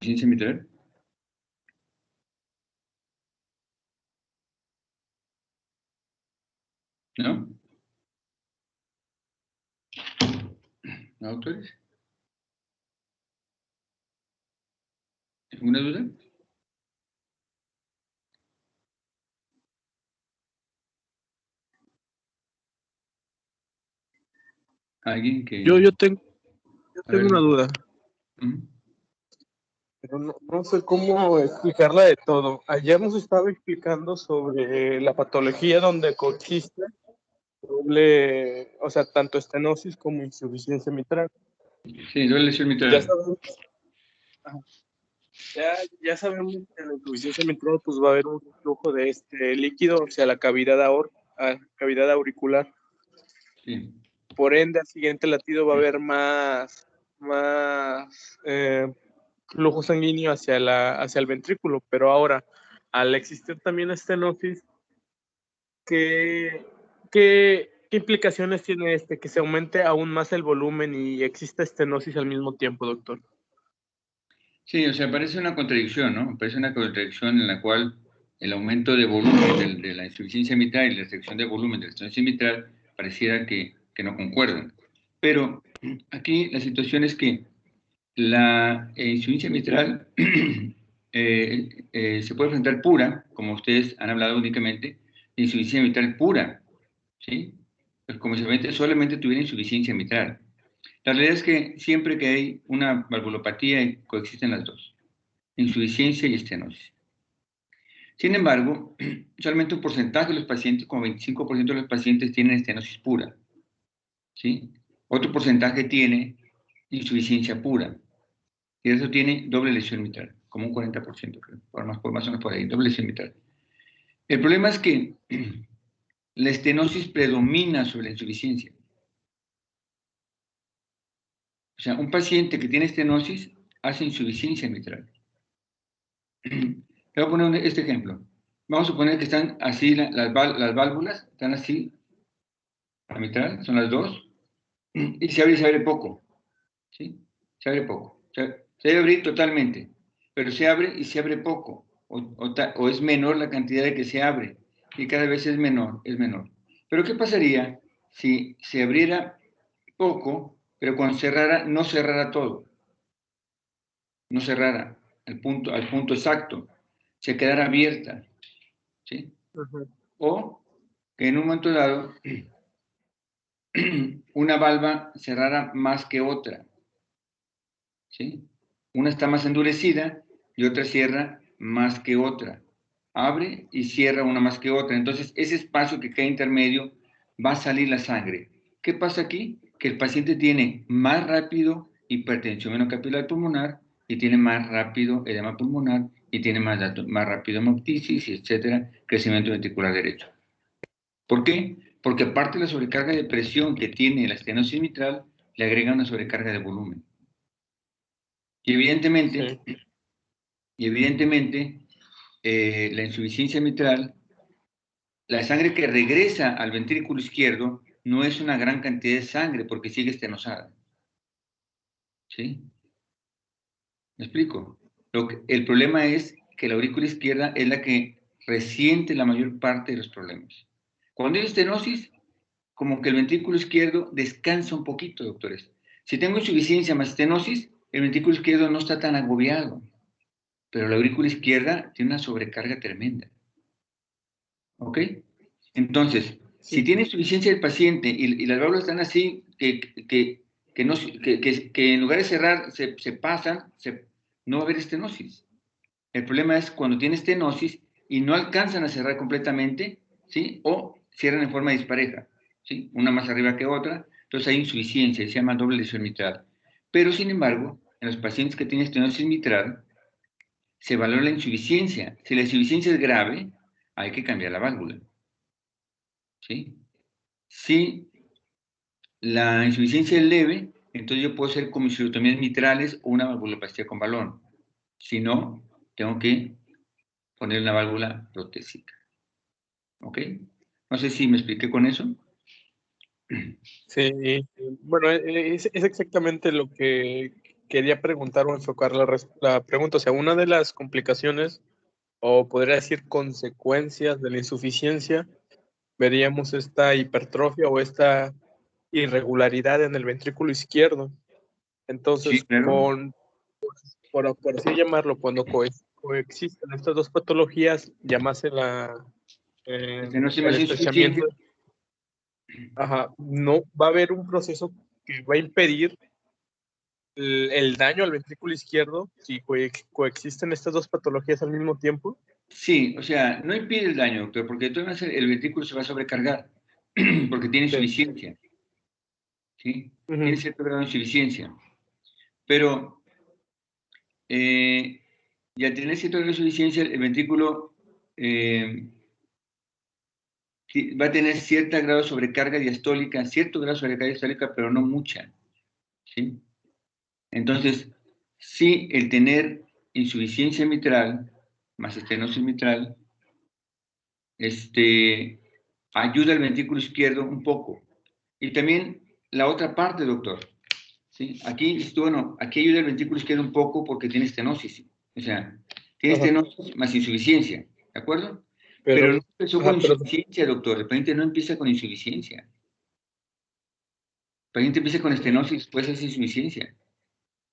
insuficiencia mitral? ¿No? ¿No, doctores? ¿Alguna duda? ¿Alguien que...? Yo tengo A ver, una duda, pero no sé cómo explicarla de todo. Ayer nos estaba explicando sobre la patología donde coexiste doble, o sea, tanto estenosis como insuficiencia mitral. Sí, doble lesión Ya mitral. sabemos, ya sabemos que en la insuficiencia mitral pues va a haber un flujo de este líquido hacia la cavidad auricular. Sí. Por ende, al siguiente latido va a haber más flujo sanguíneo hacia el ventrículo, pero ahora, al existir también estenosis, ¿qué implicaciones tiene que se aumente aún más el volumen y exista estenosis al mismo tiempo, doctor? Sí, o sea, parece una contradicción, ¿no? Parece una contradicción en la cual el aumento de volumen de la insuficiencia mitral y la restricción de volumen de la estenosis mitral pareciera que no concuerdan. Pero aquí la situación es que la insuficiencia mitral se puede presentar pura, como ustedes han hablado únicamente, de insuficiencia mitral pura, ¿sí? Pues como si solamente tuviera insuficiencia mitral. La realidad es que siempre que hay una valvulopatía coexisten las dos, insuficiencia y estenosis. Sin embargo, solamente un porcentaje de los pacientes, como 25% de los pacientes, tienen estenosis pura, ¿sí? Otro porcentaje tiene insuficiencia pura, y eso tiene doble lesión mitral, como un 40%, creo, por más o menos por ahí, doble lesión mitral. El problema es que la estenosis predomina sobre la insuficiencia. O sea, un paciente que tiene estenosis hace insuficiencia mitral. Le voy a poner este ejemplo. Vamos a suponer que están así las válvulas, están así, la mitral, son las dos, y se abre poco, ¿sí? Se abre poco. Se debe abrir totalmente, pero se abre y se abre poco, o es menor la cantidad de que se abre, y cada vez es menor, es menor. Pero ¿qué pasaría si se abriera poco, pero cuando cerrara, no cerrara todo? No cerrara al punto exacto, se quedara abierta, ¿sí? O que en un momento dado una valva cerrara más que otra, ¿sí? Una está más endurecida y otra cierra más que otra. Abre y cierra una más que otra. Entonces, ese espacio que queda intermedio va a salir la sangre. ¿Qué pasa aquí? Que el paciente tiene más rápido hipertensión venocapilar pulmonar y tiene más rápido edema pulmonar y tiene más rápido hemoptisis, etcétera, crecimiento ventricular derecho. ¿Por qué? Porque aparte de la sobrecarga de presión que tiene la estenosis mitral, le agrega una sobrecarga de volumen. Y evidentemente, la insuficiencia mitral, la sangre que regresa al ventrículo izquierdo no es una gran cantidad de sangre porque sigue estenosada. ¿Sí? ¿Me explico? El problema es que la aurícula izquierda es la que resiente la mayor parte de los problemas. Cuando hay estenosis, como que el ventrículo izquierdo descansa un poquito, doctores. Si tengo insuficiencia más estenosis, el ventrículo izquierdo no está tan agobiado, pero la aurícula izquierda tiene una sobrecarga tremenda. ¿Ok? Entonces, Sí. si tiene insuficiencia el paciente y las válvulas están así, que en lugar de cerrar se pasan, no va a haber estenosis. El problema es cuando tiene estenosis y no alcanzan a cerrar completamente, ¿sí? O cierran en forma dispareja, ¿sí? Una más arriba que otra, entonces hay insuficiencia, se llama doble lesión mitral. Pero, sin embargo, en los pacientes que tienen estenosis mitral, se valora la insuficiencia. Si la insuficiencia es grave, hay que cambiar la válvula, ¿sí? Si la insuficiencia es leve, entonces yo puedo hacer comisuritomías mitrales o una valvuloplastia con balón. Si no, tengo que poner una válvula protésica. ¿Ok? No sé si me expliqué con eso. Sí, bueno, es exactamente lo que quería preguntar o enfocar la pregunta. O sea, una de las complicaciones, o podría decir consecuencias de la insuficiencia, veríamos esta hipertrofia o esta irregularidad en el ventrículo izquierdo. Sí, Entonces, claro. por así llamarlo, cuando coexisten estas dos patologías, llamase Estenosis el más estrechamiento, insuficiencia. ajá, no va a haber un proceso que va a impedir el daño al ventrículo izquierdo si coexisten estas dos patologías al mismo tiempo. Sí, o sea, no impide el daño, doctor, porque de todas maneras el ventrículo se va a sobrecargar, porque tiene Sí. insuficiencia, ¿sí? Tiene Ujú. cierto grado de insuficiencia. Pero y al tener cierto grado de insuficiencia, el ventrículo va a tener cierto grado de sobrecarga diastólica, cierto grado de sobrecarga diastólica, pero no mucha, ¿sí? Entonces, sí, el tener insuficiencia mitral, más estenosis mitral, ayuda al ventrículo izquierdo un poco. Y también la otra parte, doctor, ¿sí? Aquí ayuda el ventrículo izquierdo un poco porque tiene estenosis, o sea, tiene Ajá. estenosis más insuficiencia, ¿de acuerdo? Pero, Pero no empezó con ajá, pero, insuficiencia, doctor, de repente no empieza con insuficiencia. De repente empieza con estenosis, después hace insuficiencia.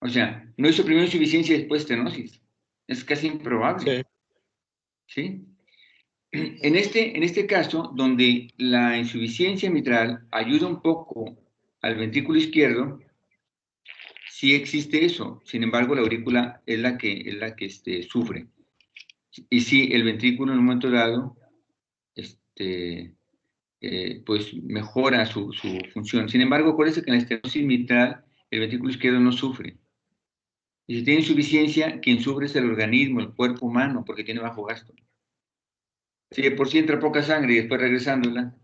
O sea, no hizo primero insuficiencia y después estenosis. Es casi improbable, sí. ¿sí? En este caso, donde la insuficiencia mitral ayuda un poco al ventrículo izquierdo, sí existe eso. Sin embargo, la aurícula es la que sufre. Y sí, el ventrículo en un momento dado, pues mejora su función. Sin embargo, acuérdense que en la estenosis mitral el ventrículo izquierdo no sufre. Y si tiene insuficiencia, quien sufre es el organismo, el cuerpo humano, porque tiene bajo gasto. Si de por sí entra poca sangre y después regresándola,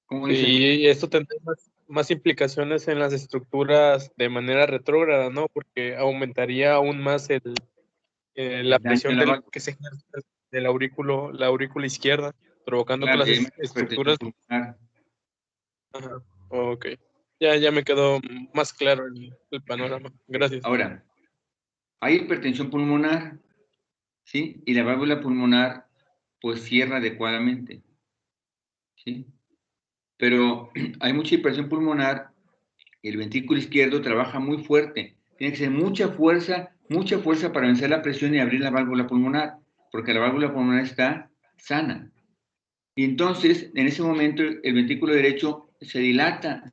¿cómo dice? Y esto tendría más implicaciones en las estructuras de manera retrógrada, ¿no? Porque aumentaría aún más la El daño de presión la válvula. que se ejerce del la aurícula izquierda, provocando que Claro, las y hay más hipertensión estructuras... pulmonar. Ajá, ok. Ya me quedó más claro el panorama. Gracias. Ahora, hay hipertensión pulmonar, ¿sí? Y la válvula pulmonar, pues cierra adecuadamente, ¿sí? Pero hay mucha hipertensión pulmonar y el ventrículo izquierdo trabaja muy fuerte. Tiene que ser mucha fuerza para vencer la presión y abrir la válvula pulmonar, porque la válvula pulmonar está sana. Y entonces, en ese momento, el ventrículo derecho se dilata,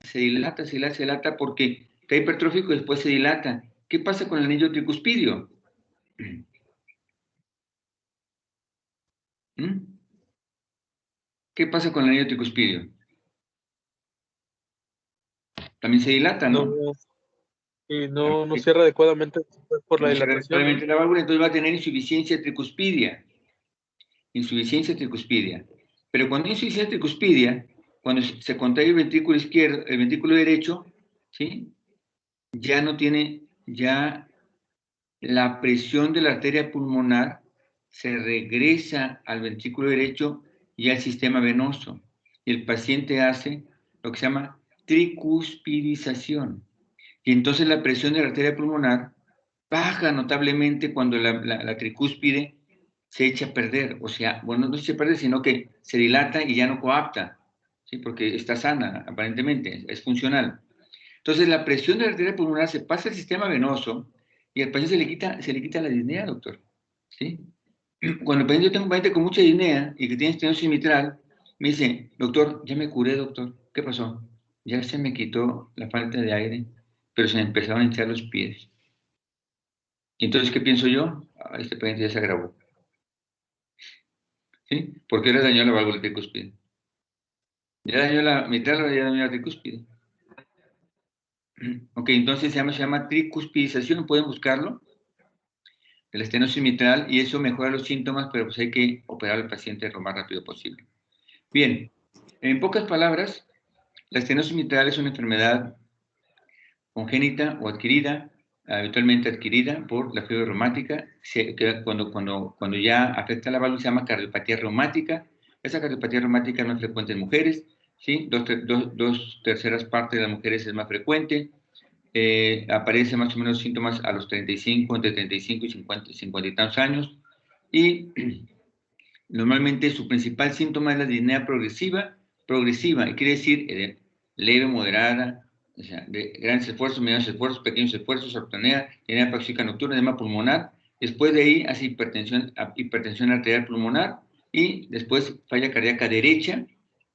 porque está hipertrófico y después se dilata. ¿Qué pasa con el anillo tricuspidio? ¿Mm? ¿Qué pasa con el anillo tricuspidio? También se dilata, No, ¿no? y También no cierra adecuadamente por la no cierra dilatación, ¿no? adecuadamente la válvula, entonces va a tener insuficiencia tricuspidia. Insuficiencia tricuspidia. Pero cuando hay insuficiencia tricuspidia, cuando se contrae el ventrículo izquierdo, el ventrículo derecho, ¿sí? Ya no tiene, ya la presión de la arteria pulmonar se regresa al ventrículo derecho y al sistema venoso. Y el paciente hace lo que se llama tricuspidización. Y entonces la presión de la arteria pulmonar baja notablemente cuando la tricúspide se echa a perder. O sea, bueno, no se echa a perder, sino que se dilata y ya no coapta, ¿sí? Porque está sana, aparentemente, es funcional. Entonces, la presión de la arteria pulmonar se pasa al sistema venoso y al paciente se le quita la disnea, doctor. ¿Sí? Cuando el paciente, yo tengo un paciente con mucha disnea y que tiene estenosis mitral, me dice, doctor, ya me curé, doctor. ¿Qué pasó? Ya se me quitó la falta de aire, pero se me empezaron a hinchar los pies. Y entonces, ¿qué pienso yo? Ah, este paciente ya se agravó. ¿Sí? ¿Por qué le dañó la válvula tricúspide? Ya dañó la mitral o ya dañó la tricúspide. Ok, entonces se llama tricuspidización, pueden buscarlo, el estenosis mitral, y eso mejora los síntomas, pero pues hay que operar al paciente lo más rápido posible. Bien, en pocas palabras, la estenosis mitral es una enfermedad congénita o adquirida, habitualmente adquirida por la fiebre reumática, cuando ya afecta la válvula se llama cardiopatía reumática. Esa cardiopatía reumática es más frecuente en mujeres, ¿sí? Dos terceras partes de las mujeres es más frecuente. aparece más o menos síntomas a los 35, entre 35 y 50 y tantos años, y normalmente su principal síntoma es la disnea progresiva, y quiere decir leve, moderada, o sea, de grandes esfuerzos, medianos esfuerzos, pequeños esfuerzos, ortonea, disnea paroxística nocturna, edema pulmonar. Después de ahí hace hipertensión arterial pulmonar y después falla cardíaca derecha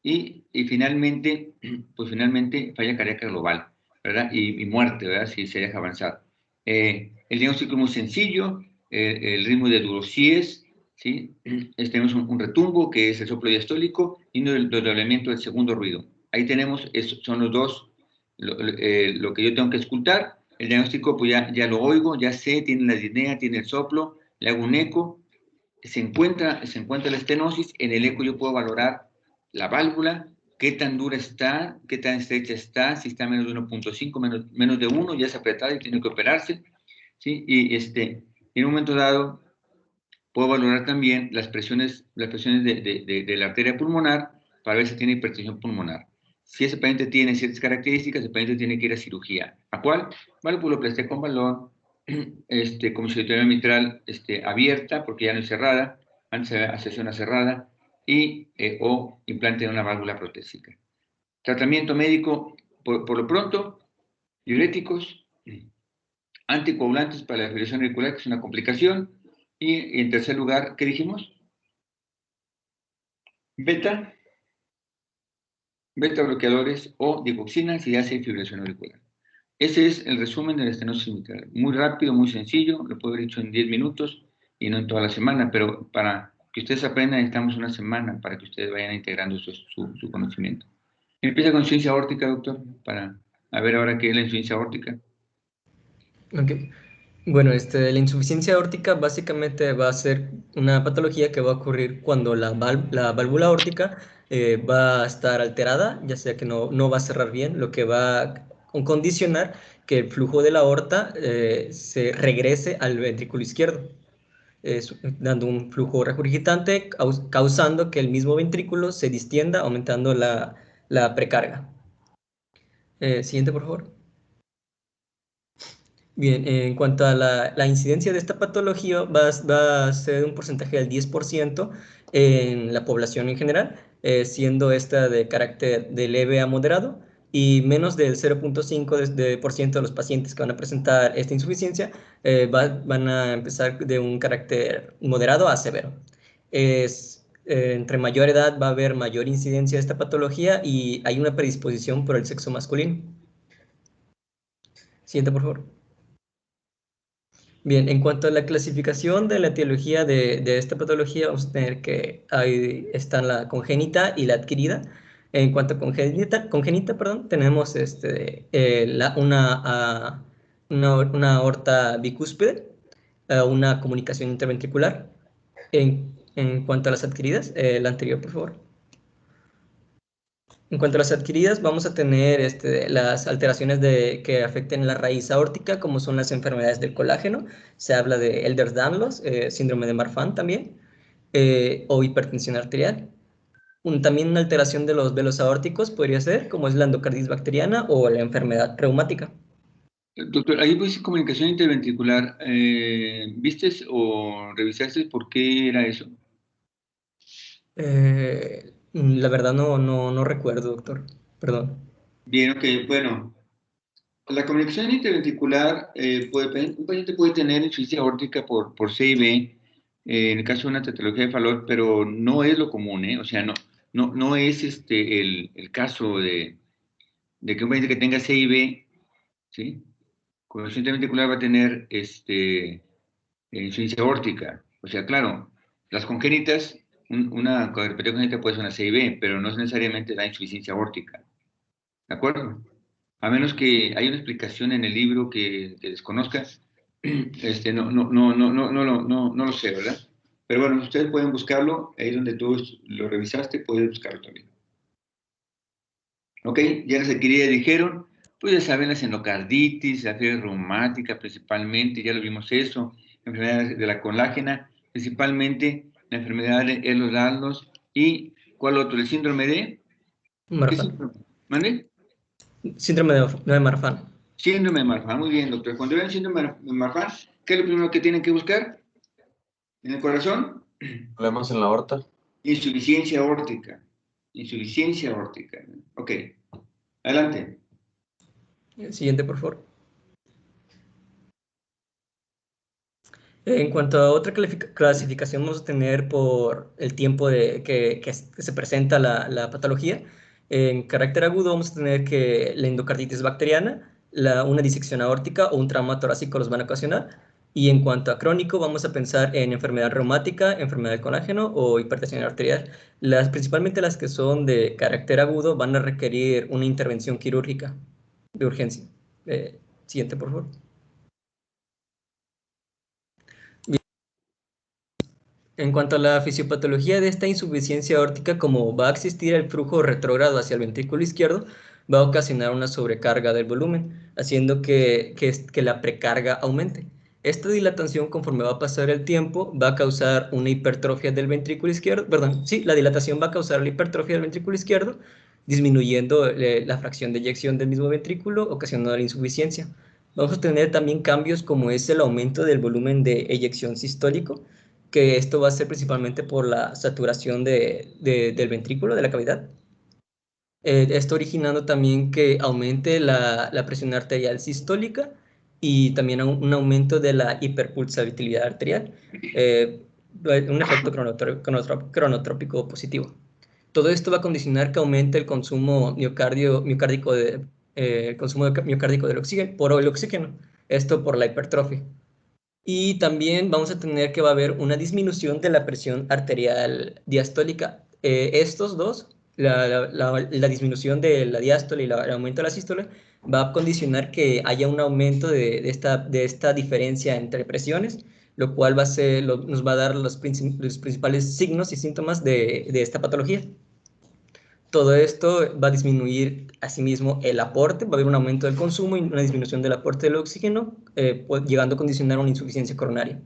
y finalmente, pues finalmente falla cardíaca global, ¿verdad? Y muerte, ¿verdad? Si se deja avanzar. El diagnóstico es muy sencillo, el ritmo de Durosies, ¿sí? Tenemos un retumbo, que es el soplo diastólico, y un doblamiento del segundo ruido. Ahí tenemos, son los dos, lo que yo tengo que escuchar. El diagnóstico, pues ya lo oigo, ya sé, tiene la disnea, tiene el soplo, le hago un eco, se encuentra la estenosis. En el eco yo puedo valorar la válvula, qué tan dura está, qué tan estrecha está, si está menos de 1.5, menos de 1, ya es apretada y tiene que operarse, ¿sí? Y en un momento dado puedo valorar también las presiones de la arteria pulmonar para ver si tiene hipertensión pulmonar. Si ese paciente tiene ciertas características, el paciente tiene que ir a cirugía. ¿A cuál? Valvuloplastia con balón, comisuración mitral abierta, porque ya no es cerrada, antes hacía una cerrada, y o implante de una válvula protésica. Tratamiento médico, por lo pronto, diuréticos, anticoagulantes para la fibrilación auricular, que es una complicación, y en tercer lugar, ¿qué dijimos? Beta bloqueadores o digoxina si hace fibrilación auricular. Ese es el resumen de la estenosis mitral. Muy rápido, muy sencillo, lo puedo haber hecho en 10 minutos y no en toda la semana, pero para que ustedes aprendan necesitamos una semana para que ustedes vayan integrando su conocimiento. Empieza con insuficiencia aórtica, doctor, para ver ahora qué es la insuficiencia aórtica. Ok. Bueno, la insuficiencia aórtica básicamente va a ser una patología que va a ocurrir cuando la válvula aórtica va a estar alterada, ya sea que no va a cerrar bien, lo que va a condicionar que el flujo de la aorta se regrese al ventrículo izquierdo, dando un flujo regurgitante, causando que el mismo ventrículo se distienda, aumentando la precarga. Siguiente, por favor. Bien, en cuanto a la incidencia de esta patología, va a ser un porcentaje del 10% en la población en general, siendo esta de carácter de leve a moderado, y menos del 0.5% de los pacientes que van a presentar esta insuficiencia van a empezar de un carácter moderado a severo. Entre mayor edad va a haber mayor incidencia de esta patología y hay una predisposición por el sexo masculino. Siguiente, por favor. Bien, en cuanto a la clasificación de la etiología de esta patología, vamos a tener que ahí están la congénita y la adquirida. En cuanto a congénita, perdón, tenemos una aorta bicúspide, una comunicación interventricular. En cuanto a las adquiridas, la anterior, por favor. En cuanto a las adquiridas, vamos a tener las alteraciones que afecten la raíz aórtica, como son las enfermedades del colágeno. Se habla de Ehlers-Danlos, síndrome de Marfan también, o hipertensión arterial. También una alteración de los velos aórticos podría ser, como es la endocarditis bacteriana o la enfermedad reumática. Doctor, ahí pues comunicación interventricular, ¿viste o revisaste por qué era eso? La verdad no recuerdo, doctor. Perdón. Bien, ok, bueno. La comunicación interventricular, un paciente puede tener insuficiencia aórtica por C y B, en el caso de una tetralogía de Fallot, pero no es lo común, ¿eh? O sea, no es el caso de que un paciente que tenga C y B, ¿sí? Comunicación interventricular va a tener insuficiencia aórtica. O sea, claro, las congénitas, una cardiopatía congénita puede ser una C y B, pero no es necesariamente la insuficiencia aórtica. ¿De acuerdo? A menos que haya una explicación en el libro que desconozcas, no lo sé, ¿verdad? Pero bueno, ustedes pueden buscarlo, ahí donde tú lo revisaste, puedes buscarlo también. ¿Ok? Ya las adquiridas dijeron, pues ya saben, las endocarditis, la fiebre reumática principalmente, ya lo vimos eso, enfermedades de la colágena, principalmente la enfermedad de Ehlers-Danlos, y ¿cuál otro? El síndrome de... Marfan. ¿Qué síndrome? ¿Mande? Síndrome de Marfan. Síndrome de Marfan, muy bien, doctor. Cuando vean síndrome de Marfan, ¿qué es lo primero que tienen que buscar? ¿En el corazón? Problemas en la aorta. Insuficiencia aórtica. Insuficiencia aórtica. Ok. Adelante. El siguiente, por favor. En cuanto a otra clasificación, vamos a tener por el tiempo que se presenta la patología. En carácter agudo vamos a tener que la endocarditis bacteriana, una disección aórtica o un trauma torácico los van a ocasionar. Y en cuanto a crónico, vamos a pensar en enfermedad reumática, enfermedad del colágeno o hipertensión arterial. Principalmente las que son de carácter agudo van a requerir una intervención quirúrgica de urgencia. Siguiente, por favor. En cuanto a la fisiopatología de esta insuficiencia aórtica, como va a existir el flujo retrógrado hacia el ventrículo izquierdo, va a ocasionar una sobrecarga del volumen, haciendo que la precarga aumente. Esta dilatación, conforme va a pasar el tiempo, va a causar una hipertrofia del ventrículo izquierdo, perdón, sí, la dilatación va a causar la hipertrofia del ventrículo izquierdo, disminuyendo la fracción de eyección del mismo ventrículo, ocasionando la insuficiencia. Vamos a tener también cambios como es el aumento del volumen de eyección sistólico, que esto va a ser principalmente por la saturación del ventrículo, de la cavidad. Esto originando también que aumente la presión arterial sistólica y también un aumento de la hiperpulsabilidad arterial, un efecto cronotrópico positivo. Todo esto va a condicionar que aumente el consumo miocárdico del oxígeno, por el oxígeno, esto por la hipertrofia. Y también vamos a tener que va a haber una disminución de la presión arterial diastólica. Estos dos, la disminución de la diástole y el aumento de la sístole, va a condicionar que haya un aumento de esta diferencia entre presiones, lo cual nos va a dar los principales signos y síntomas de esta patología. Todo esto va a disminuir asimismo el aporte, va a haber un aumento del consumo y una disminución del aporte del oxígeno, llegando a condicionar una insuficiencia coronaria.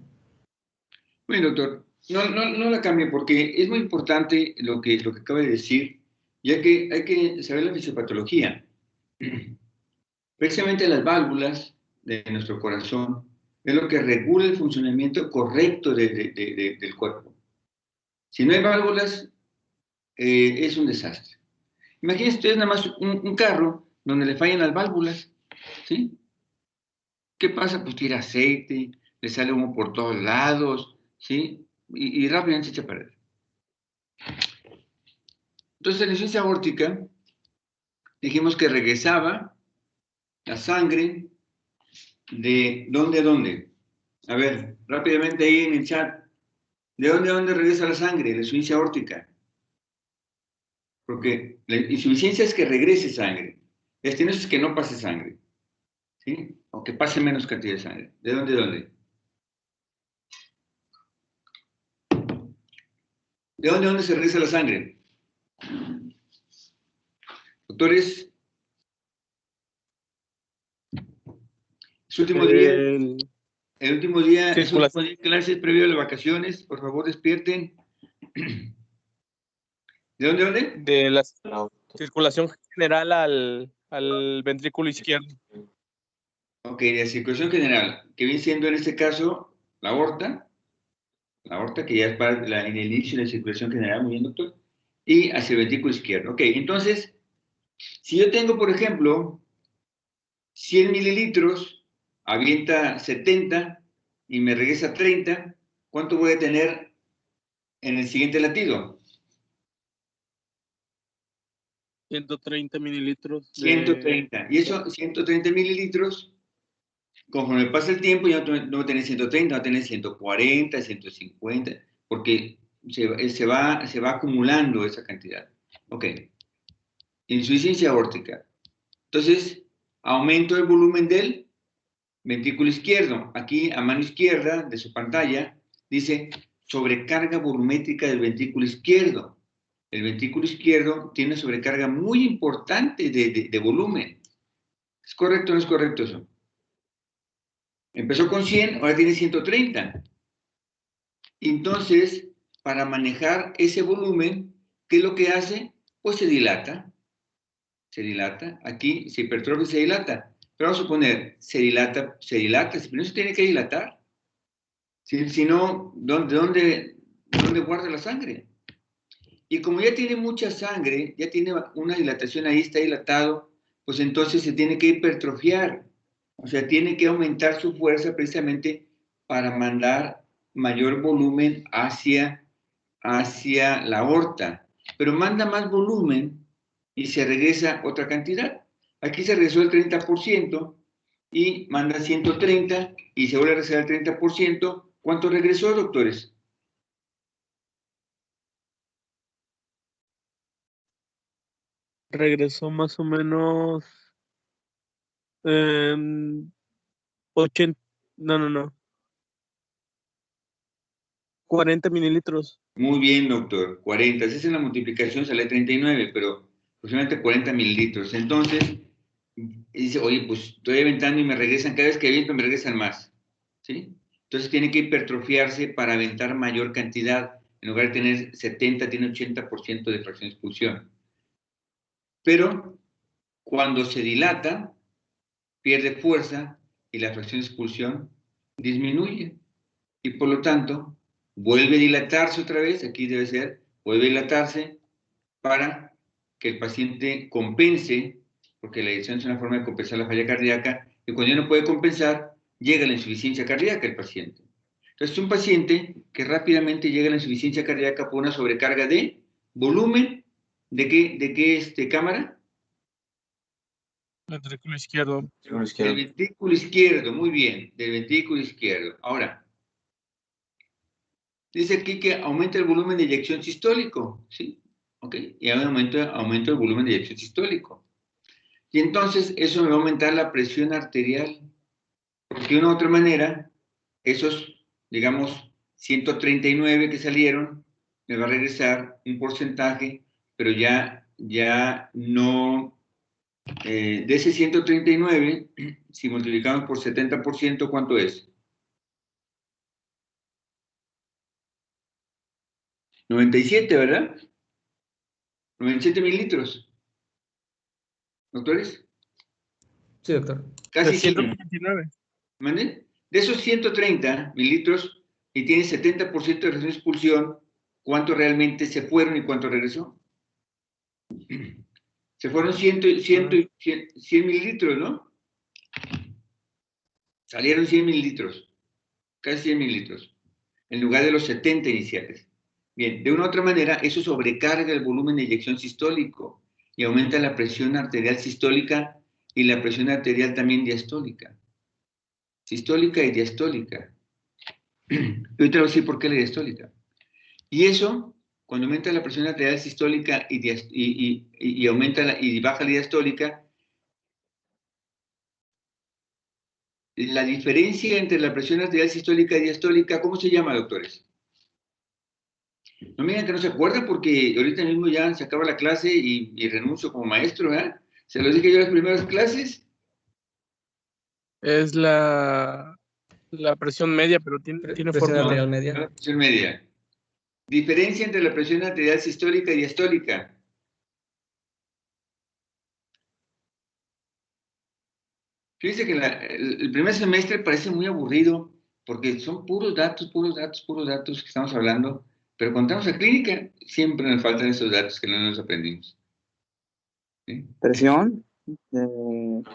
Bueno, doctor, no la cambie porque es muy importante lo que acaba de decir, ya que hay que saber la fisiopatología. Precisamente las válvulas de nuestro corazón es lo que regula el funcionamiento correcto del cuerpo. Si no hay válvulas, es un desastre. Imagínense ustedes nada más un carro donde le fallan las válvulas, ¿sí? ¿Qué pasa? Pues tira aceite, le sale humo por todos lados, ¿sí? Y rápidamente se echa a perder. Entonces, la insuficiencia aórtica, dijimos que regresaba la sangre de ¿dónde a dónde? A ver, rápidamente ahí en el chat. ¿De dónde a dónde regresa la sangre? La insuficiencia aórtica. Porque la insuficiencia es que regrese sangre. No es que no pase sangre. ¿Sí? O que pase menos cantidad de sangre. ¿De dónde a dónde? ¿De dónde a dónde se regresa la sangre? Doctores, es último día. El último día, es último día de clases previo a las vacaciones. Por favor, despierten. ¿De dónde a dónde? De la circulación general al ventrículo izquierdo. Ok, de la circulación general, que viene siendo en este caso la aorta que ya es en el inicio de la circulación general, muy bien, doctor, y hacia el ventrículo izquierdo. Ok, entonces, si yo tengo, por ejemplo, 100 mililitros, avienta 70 y me regresa 30, ¿cuánto voy a tener en el siguiente latido? 130 mililitros. 130. Y eso, 130 mililitros, conforme pasa el tiempo, ya no va a tener 130, va a tener 140, 150, porque se va acumulando esa cantidad. Ok. Insuficiencia aórtica. Entonces, aumento el volumen del ventrículo izquierdo. Aquí, a mano izquierda de su pantalla, dice sobrecarga volumétrica del ventrículo izquierdo. El ventrículo izquierdo tiene una sobrecarga muy importante de volumen. ¿Es correcto o no es correcto eso? Empezó con 100, ahora tiene 130. Entonces, para manejar ese volumen, ¿qué es lo que hace? Pues se dilata. Se dilata. Aquí se hipertrofia y se dilata. Pero vamos a suponer, se dilata, pero no se tiene que dilatar. Si no, ¿dónde guarda la sangre? Y como ya tiene mucha sangre, ya tiene una dilatación ahí, está dilatado, pues entonces se tiene que hipertrofiar. O sea, tiene que aumentar su fuerza precisamente para mandar mayor volumen hacia la aorta. Pero manda más volumen y se regresa otra cantidad. Aquí se regresó el 30% y manda 130 y se vuelve a regresar el 30%. ¿Cuánto regresó, doctores? Regresó más o menos 80, no, 40 mililitros. Muy bien, doctor. 40. Si es en la multiplicación sale 39, pero aproximadamente 40 mililitros. Entonces, dice, oye, pues estoy aventando y me regresan, cada vez que aviento me regresan más. ¿Sí? Entonces tiene que hipertrofiarse para aventar mayor cantidad. En lugar de tener 70, tiene 80% de fracción de expulsión. Pero cuando se dilata, pierde fuerza y la fracción de expulsión disminuye. Y por lo tanto, vuelve a dilatarse otra vez, aquí debe ser, vuelve a dilatarse para que el paciente compense, porque la dilatación es una forma de compensar la falla cardíaca, y cuando ya no puede compensar, llega la insuficiencia cardíaca el paciente. Entonces, es un paciente que rápidamente llega a la insuficiencia cardíaca por una sobrecarga de volumen, ¿de qué cámara? Ventrículo izquierdo. Del ventrículo izquierdo, muy bien, del ventrículo izquierdo. Ahora, dice aquí que aumenta el volumen de eyección sistólico, ¿sí? ¿Ok? Y aumenta el volumen de eyección sistólico. Y entonces eso me va a aumentar la presión arterial, porque de una u otra manera, esos, digamos, 139 que salieron, me va a regresar un porcentaje, pero ya no, de ese 139, si multiplicamos por 70%, ¿cuánto es? 97, ¿verdad? 97 mililitros. ¿Doctores? Sí, doctor. Casi 100. 129. ¿Mande? De esos 130 mililitros y tiene 70% de reacción de expulsión, ¿cuánto realmente se fueron y cuánto regresó? Se fueron 100 mililitros, ¿no? Salieron 100 mililitros, casi 100 mililitros, en lugar de los 70 iniciales. Bien, de una u otra manera, eso sobrecarga el volumen de eyección sistólico y aumenta la presión arterial sistólica y la presión arterial también diastólica. Sistólica y diastólica. Y ahorita voy a decir por qué la diastólica. Y eso, cuando aumenta la presión arterial sistólica y aumenta y baja la diastólica, la diferencia entre la presión arterial sistólica y diastólica, ¿cómo se llama, doctores? No me digan que no se acuerdan porque ahorita mismo ya se acaba la clase y renuncio como maestro, ¿verdad? Se los dije yo en las primeras clases. Es la presión media, pero tiene Presión forma. arterial media. La presión media. Diferencia entre la presión arterial sistólica y diastólica. Fíjense que el primer semestre parece muy aburrido porque son puros datos que estamos hablando, pero cuando entramos a clínica siempre nos faltan esos datos que no nos aprendimos. ¿Sí? Presión,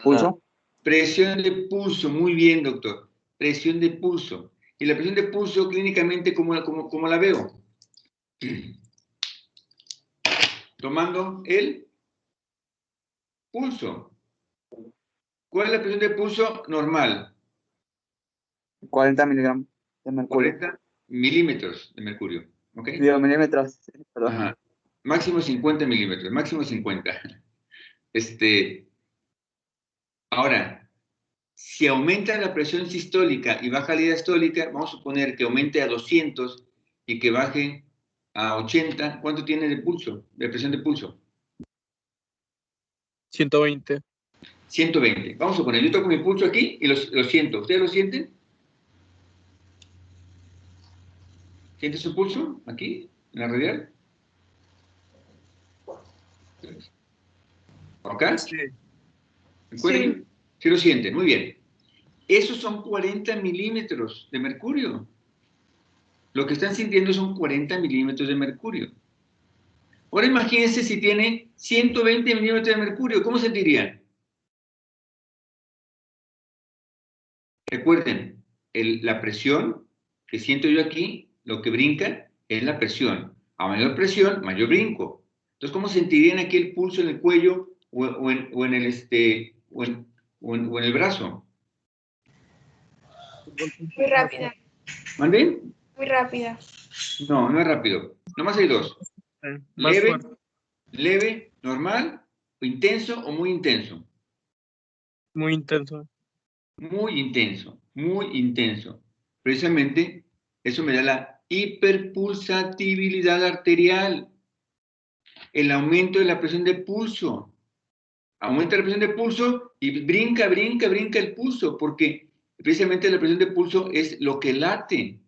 pulso. Presión de pulso, muy bien, doctor. Presión de pulso. Y la presión de pulso clínicamente, ¿cómo la veo? Tomando el pulso. ¿Cuál es la presión de pulso normal? 40 miligramos de mercurio. 40 milímetros de mercurio. ¿Ok? Digo, milímetros, perdón. Ajá. Máximo 50 milímetros, máximo 50. Ahora, si aumenta la presión sistólica y baja la diastólica, vamos a suponer que aumente a 200 y que baje a 80. ¿Cuánto tiene de pulso, de presión de pulso? 120. 120. Vamos a suponer, yo toco mi pulso aquí y lo siento. ¿Ustedes lo sienten? ¿Siente su pulso aquí, en la radial? ¿Acá? Sí. ¿Recuerden? ¿Sí lo sienten? Muy bien. Esos son 40 milímetros de mercurio. Lo que están sintiendo son 40 milímetros de mercurio. Ahora imagínense si tiene 120 milímetros de mercurio, ¿cómo sentirían? Recuerden, la presión que siento yo aquí, lo que brinca es la presión. A mayor presión, mayor brinco. Entonces, ¿cómo sentirían aquí el pulso en el cuello o en el brazo? Muy rápida, ¿Mande? muy rápida. No, no es rápido. Nomás hay dos. Más Leve, fuerte. leve, normal, intenso o muy intenso. Muy intenso. Muy intenso, muy intenso. Precisamente eso me da la hiperpulsatividad arterial, el aumento de la presión de pulso. Aumenta la presión de pulso y brinca el pulso, porque precisamente la presión de pulso es lo que late.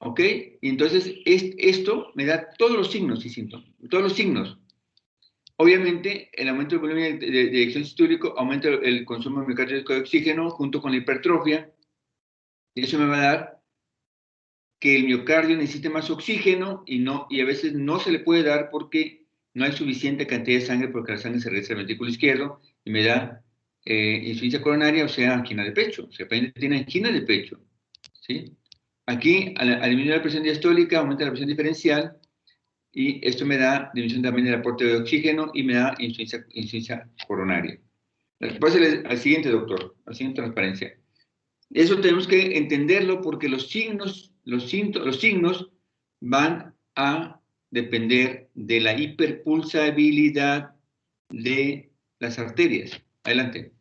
¿Ok? Y entonces esto me da todos los signos y síntomas, todos los signos. Obviamente, el aumento del volumen de eyección sistólico aumenta el consumo miocardico de oxígeno junto con la hipertrofia. Y eso me va a dar que el miocardio necesite más oxígeno y a veces no se le puede dar porque no hay suficiente cantidad de sangre porque la sangre se regresa al ventrículo izquierdo y me da insuficiencia coronaria, o sea, angina de pecho. O sea, el paciente tiene angina de pecho. ¿Sí? Aquí, al disminuir la presión diastólica, aumenta la presión diferencial y esto me da disminución también del aporte de oxígeno y me da insuficiencia coronaria. Pásale al siguiente, doctor, a la siguiente transparencia. Eso tenemos que entenderlo porque los signos van a depender de la hiperpulsabilidad de las arterias. Adelante.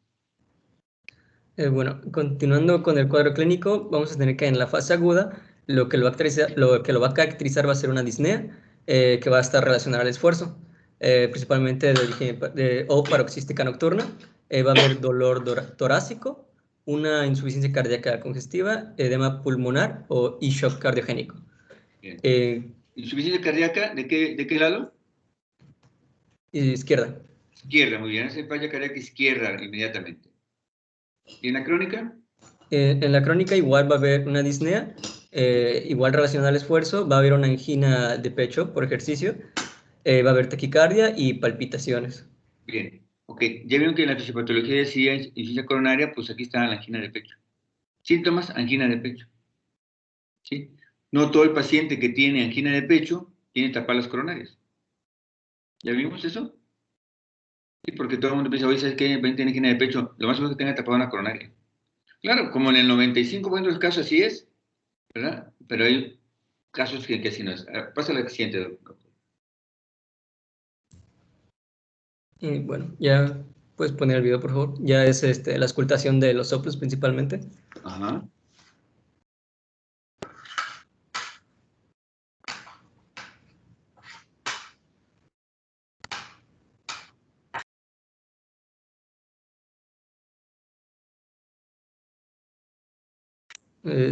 Bueno, continuando con el cuadro clínico, vamos a tener que en la fase aguda lo que lo va a caracterizar va a ser una disnea que va a estar relacionada al esfuerzo, principalmente de origen o paroxística nocturna. Va a haber dolor torácico, una insuficiencia cardíaca congestiva, edema pulmonar y shock cardiogénico. Bien. ¿Insuficiencia cardíaca de qué lado? Izquierda. Izquierda, muy bien. Hace falla cardíaca izquierda inmediatamente. ¿Y en la crónica? En la crónica igual va a haber una disnea, igual relacionada al esfuerzo, va a haber una angina de pecho por ejercicio, va a haber taquicardia y palpitaciones. Bien, ok. Ya vieron que en la fisiopatología decía insuficiencia coronaria, pues aquí está la angina de pecho. Síntomas, angina de pecho. ¿Sí? No todo el paciente que tiene angina de pecho tiene tapadas coronarias. ¿Ya vimos eso? Sí, porque todo el mundo piensa, oye, ¿sabes qué? El paciente tiene angina de pecho, lo más seguro es que tenga tapada una coronaria. Claro, como en el 95% de los casos así es, ¿verdad? Pero hay casos que así no es. Pásale al siguiente, doctor. Y bueno, ya puedes poner el video, por favor. Ya es la auscultación de los soplos principalmente. Ajá.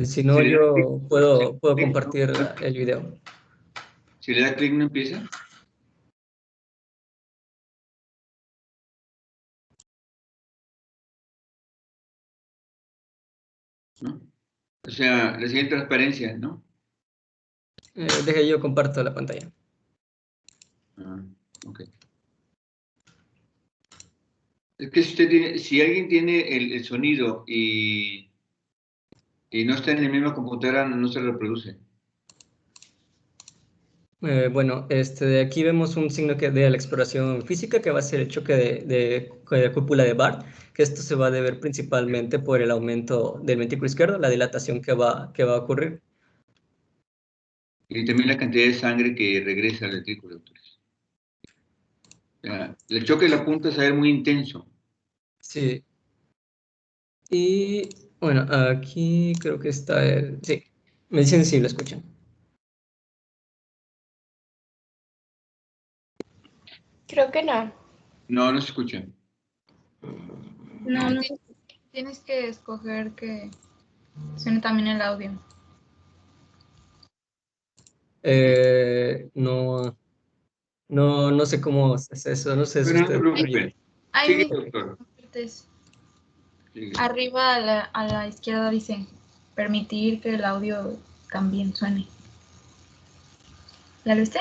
Si no, Si le da clic, yo puedo ¿no? compartir el video. Si le da clic, ¿no empieza? ¿No? O sea, la siguiente transparencia, ¿no? Deja yo comparto la pantalla. Ah, ok. Es que si alguien tiene el sonido y no está en la misma computadora, no se reproduce. Bueno, de aquí vemos un signo de la exploración física que va a ser el choque de cúpula de Barr, que esto se va a deber principalmente por el aumento del ventrículo izquierdo, la dilatación que va a ocurrir. Y también la cantidad de sangre que regresa al ventrículo, doctores. O sea, el choque de la punta es a ver muy intenso. Sí. Y bueno, aquí creo que está el... Sí, me dicen si lo escuchan. Creo que no. No, no se escucha. No, tienes que escoger que suene también el audio. No sé cómo es eso, no sé si Pero no se ustedes me preocupen. ayudan. Ay, Sigue, mi doctor. compartes. Sí. Arriba a la izquierda dice permitir que el audio también suene. ¿Ya lo viste?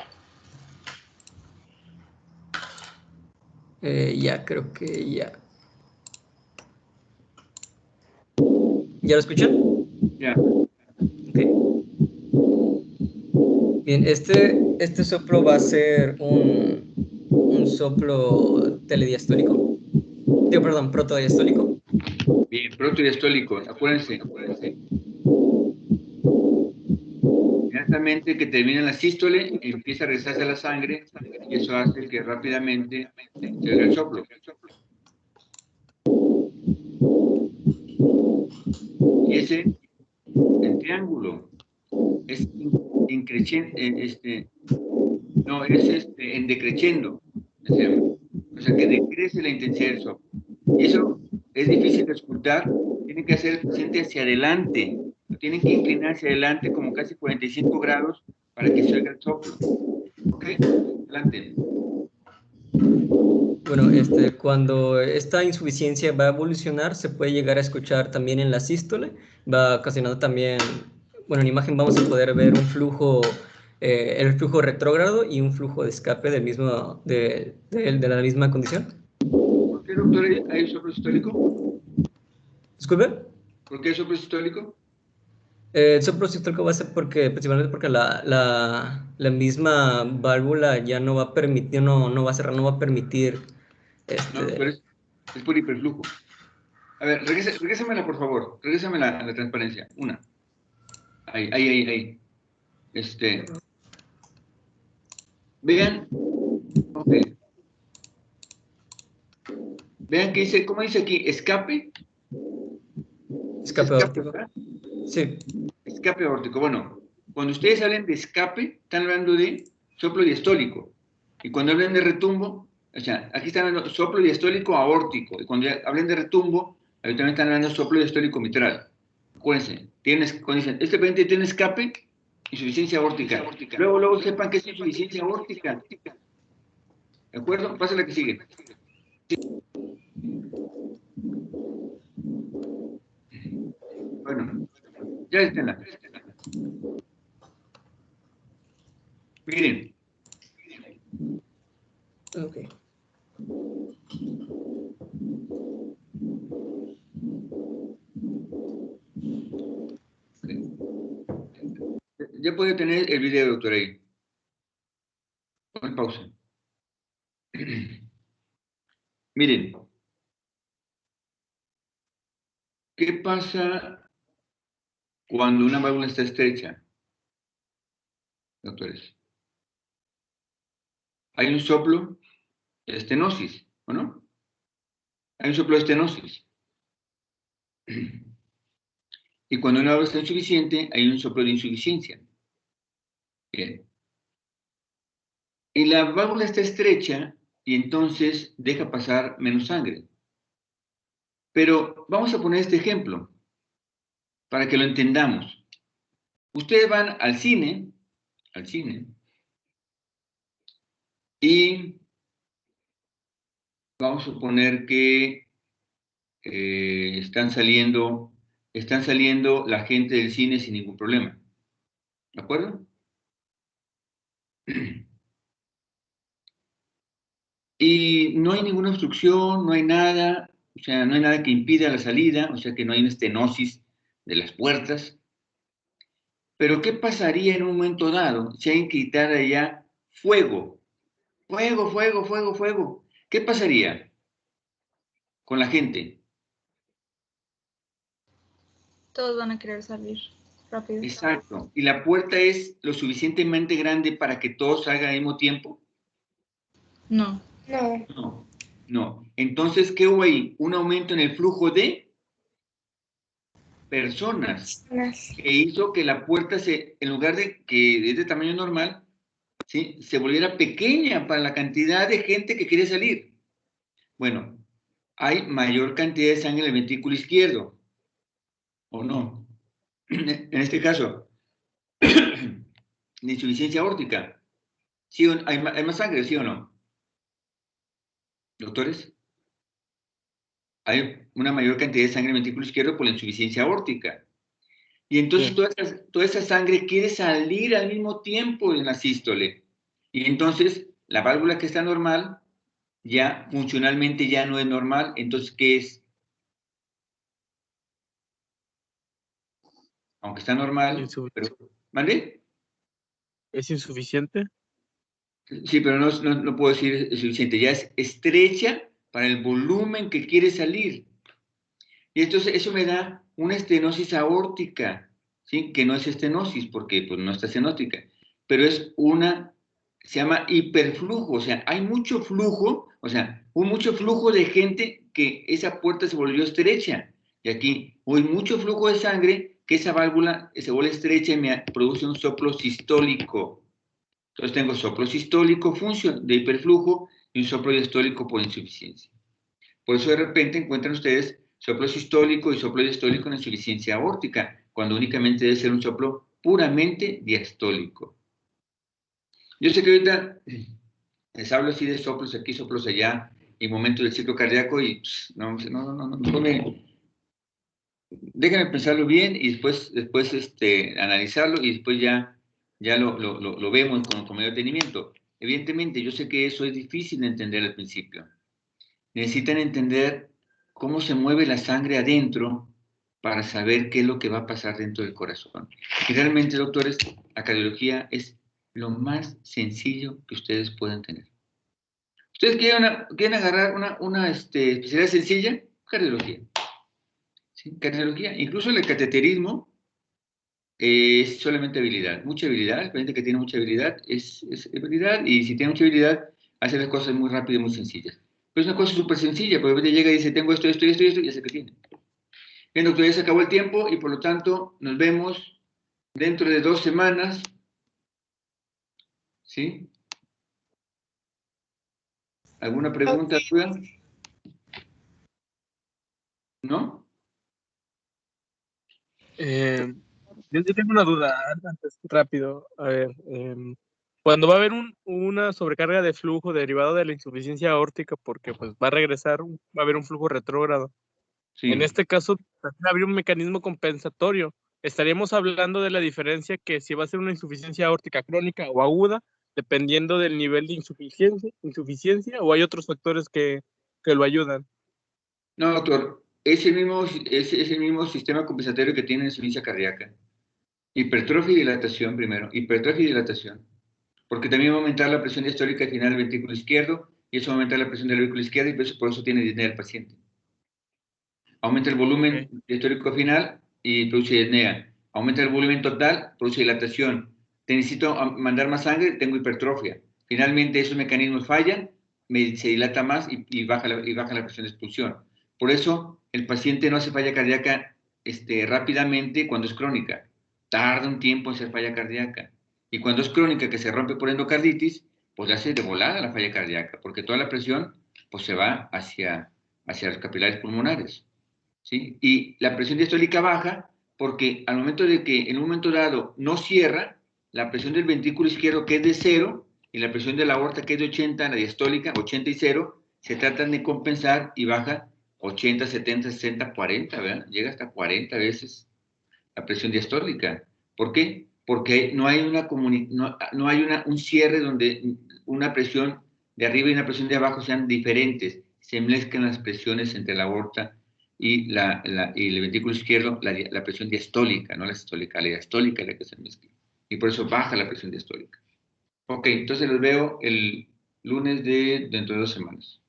Ya, creo que ya. ¿Ya lo escuchan? Ya. Ok. Bien, este soplo va a ser un soplo telediastólico. Digo, perdón, protodiastólico. Bien, protodiastólico, acuérdense. Inmediatamente que termina la sístole, empieza a regresarse la sangre y eso hace que rápidamente se haga el soplo. Y ese, el triángulo, es en decreciendo. O sea, que decrece la intensidad del soplo. Y eso es difícil de escuchar. Tienen que hacer el paciente hacia adelante. Tienen que inclinar hacia adelante como casi 45 grados para que se oiga el soplo. ¿Ok? Adelante. Bueno, cuando esta insuficiencia va a evolucionar, se puede llegar a escuchar también en la sístole, va ocasionando también, bueno, en imagen vamos a poder ver un flujo, el flujo retrógrado y un flujo de escape de la misma condición. ¿Por qué, doctor, hay soplo sistólico? Disculpe. ¿Por qué soplo sistólico? El soplo sistólico va a ser principalmente porque la misma válvula ya no va a permitir, no va a cerrar, no va a permitir. No, doctor, es por hiperflujo. A ver, regrésamela, por favor. Regrésame la transparencia. Una. Ahí. Vean. Ok. Vean que dice, ¿cómo dice aquí? Escape. Escape óptico. ¿Verdad? Sí. Escape aórtico. Bueno, cuando ustedes hablen de escape, están hablando de soplo diastólico. Y cuando hablen de retumbo, o sea, aquí están hablando de soplo diastólico aórtico. Y cuando hablen de retumbo, ahí también están hablando de soplo diastólico mitral. Acuérdense, cuando dicen, este paciente tiene escape, insuficiencia aórtica. Luego sepan que es insuficiencia aórtica. ¿De acuerdo? Pasa la que sigue. Bueno, ya estén. Miren. Ok. Ya puede tener el video, doctor, ahí. Pon pausa. Miren. ¿Qué pasa cuando una válvula está estrecha, doctores? Hay un soplo de estenosis, ¿o no? Hay un soplo de estenosis. Y cuando una válvula está insuficiente, hay un soplo de insuficiencia. Bien. Y la válvula está estrecha y entonces deja pasar menos sangre. Pero vamos a poner este ejemplo para que lo entendamos. Ustedes van al cine, y vamos a suponer que están saliendo la gente del cine sin ningún problema. ¿De acuerdo? Y no hay ninguna obstrucción, no hay nada, o sea, no hay nada que impida la salida, o sea que no hay una estenosis de las puertas. Pero ¿qué pasaría en un momento dado si alguien gritara ya fuego? Fuego. ¿Qué pasaría con la gente? Todos van a querer salir rápido. Exacto. ¿Y la puerta es lo suficientemente grande para que todos salgan al mismo tiempo? No. No. Entonces, ¿qué hubo ahí? Un aumento en el flujo de personas que hizo que la puerta en lugar de que es de tamaño normal, ¿sí? Se volviera pequeña para la cantidad de gente que quiere salir. Bueno, hay mayor cantidad de sangre en el ventrículo izquierdo, ¿o no? En este caso, de insuficiencia aórtica. ¿Sí hay más sangre, sí o no? ¿Doctores? hay una mayor cantidad de sangre en el ventrículo izquierdo por la insuficiencia aórtica. Y entonces toda esa sangre quiere salir al mismo tiempo en la sístole. Y entonces la válvula que está normal, ya funcionalmente ya no es normal. Entonces, ¿qué es? Aunque está normal, pero... ¿Mande? ¿Es insuficiente? Sí, pero no puedo decir es suficiente. Ya es estrecha para el volumen que quiere salir. Y entonces eso me da una estenosis aórtica, ¿sí? Que no es estenosis porque pues, no está estenótica, pero es se llama hiperflujo, o sea, hay mucho flujo, o sea, mucho flujo de gente que esa puerta se volvió estrecha. Y aquí hay mucho flujo de sangre que esa válvula se vuelve estrecha y me produce un soplo sistólico. Entonces tengo soplo sistólico de hiperflujo y un soplo diastólico por insuficiencia. Por eso de repente encuentran ustedes soplo sistólico y soplo diastólico en insuficiencia aórtica, cuando únicamente debe ser un soplo puramente diastólico. Yo sé que ahorita les hablo así de soplos aquí, soplos allá, y momentos del ciclo cardíaco, y no, déjenme pensarlo bien y después analizarlo y después ya lo vemos con mayor detenimiento. Evidentemente, yo sé que eso es difícil de entender al principio. Necesitan entender cómo se mueve la sangre adentro para saber qué es lo que va a pasar dentro del corazón. Y realmente, doctores, la cardiología es lo más sencillo que ustedes pueden tener. ¿Ustedes quieren agarrar una especialidad sencilla? Cardiología. ¿Sí? Cardiología. Incluso el cateterismo es solamente habilidad. Mucha habilidad. El paciente que tiene mucha habilidad es habilidad. Y si tiene mucha habilidad, hace las cosas muy rápido y muy sencillas. Pero es una cosa súper sencilla, porque a veces llega y dice, tengo esto, y ya sé que tiene. Bien, doctor, ya se acabó el tiempo y por lo tanto nos vemos dentro de 2 semanas. ¿Sí? ¿Alguna pregunta, duda? ¿No? Yo tengo una duda antes, rápido. A ver, cuando va a haber una sobrecarga de flujo derivado de la insuficiencia aórtica, porque pues va a haber un flujo retrógrado. Sí. En este caso, también habría un mecanismo compensatorio. Estaríamos hablando de la diferencia que si va a ser una insuficiencia aórtica crónica o aguda, dependiendo del nivel de insuficiencia o hay otros factores que lo ayudan. No, doctor, es el mismo sistema compensatorio que tiene la insuficiencia cardíaca. Hipertrofia y dilatación primero, hipertrofia y dilatación. Porque también va a aumentar la presión diastólica al final del ventrículo izquierdo y eso va a aumentar la presión del ventrículo izquierdo y por eso tiene disnea el paciente. Aumenta el volumen diastólico final y produce disnea. Aumenta el volumen total, produce dilatación. Te necesito mandar más sangre, tengo hipertrofia. Finalmente esos mecanismos fallan, se dilata más y baja la presión de expulsión. Por eso el paciente no hace falla cardíaca rápidamente cuando es crónica. Tarda un tiempo en hacer falla cardíaca. Y cuando es crónica, que se rompe por endocarditis, pues hace de volada la falla cardíaca, porque toda la presión pues, se va hacia los capilares pulmonares. ¿Sí? Y la presión diastólica baja porque al momento de que en un momento dado no cierra, la presión del ventrículo izquierdo, que es de 0, y la presión de la aorta, que es de 80, la diastólica, 80 y 0, se tratan de compensar y baja 80, 70, 60, 40, ¿verdad? Llega hasta 40 veces la presión diastólica. ¿Por qué? Porque no hay, no hay un cierre donde una presión de arriba y una presión de abajo sean diferentes. Se mezclan las presiones entre la aorta y el ventrículo izquierdo, la presión diastólica, no la sistólica, la diastólica es la que se mezcla. Y por eso baja la presión diastólica. Ok, entonces los veo el lunes dentro de 2 semanas.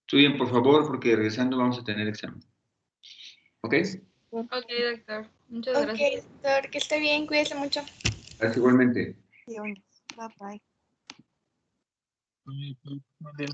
Estudien, por favor, porque regresando vamos a tener examen. ¿Ok? Ok, doctor. Muchas gracias. Ok, doctor, que esté bien, cuídese mucho. Gracias igualmente. Bye bye. Muy bien.